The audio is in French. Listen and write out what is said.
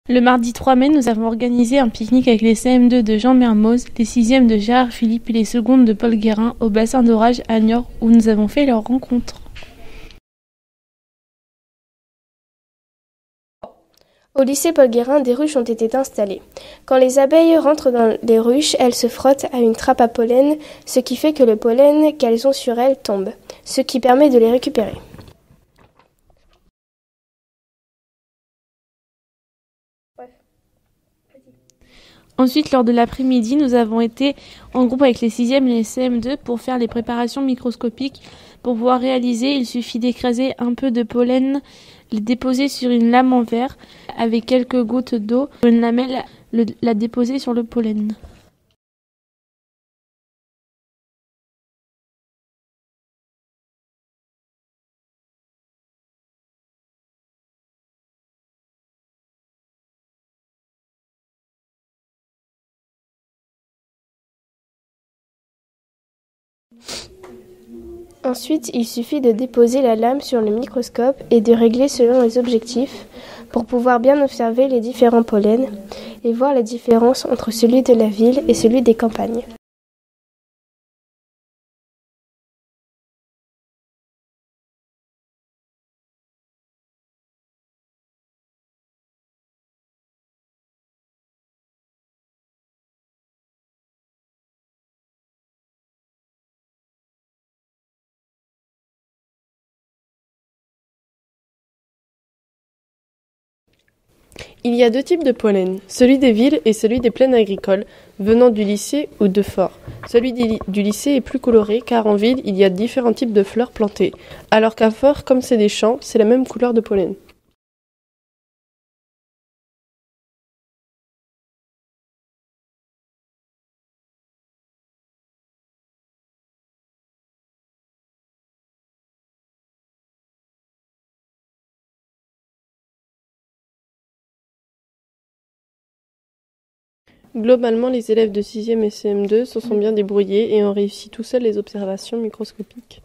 Le mardi 3 mai, nous avons organisé un pique-nique avec les CM2 de Jean Mermoz, les 6e de Gérard Philippe et les secondes de Paul Guérin au bassin d'orage à Niort où nous avons fait leur rencontre. Au lycée Paul Guérin, des ruches ont été installées. Quand les abeilles rentrent dans les ruches, elles se frottent à une trappe à pollen, ce qui fait que le pollen qu'elles ont sur elles tombe, ce qui permet de les récupérer. Ensuite, lors de l'après-midi, nous avons été en groupe avec les 6e et les CM2 pour faire les préparations microscopiques. Pour pouvoir réaliser, il suffit d'écraser un peu de pollen, les déposer sur une lame en verre avec quelques gouttes d'eau, une lamelle, la déposer sur le pollen. Ensuite, il suffit de déposer la lame sur le microscope et de régler selon les objectifs pour pouvoir bien observer les différents pollens et voir la différence entre celui de la ville et celui des campagnes. Il y a deux types de pollen, celui des villes et celui des plaines agricoles, venant du lycée ou de Fort. Celui du lycée est plus coloré car en ville, il y a différents types de fleurs plantées, alors qu'à Fort, comme c'est des champs, c'est la même couleur de pollen. Globalement, les élèves de 6e et CM2 se sont bien débrouillés et ont réussi tout seuls les observations microscopiques.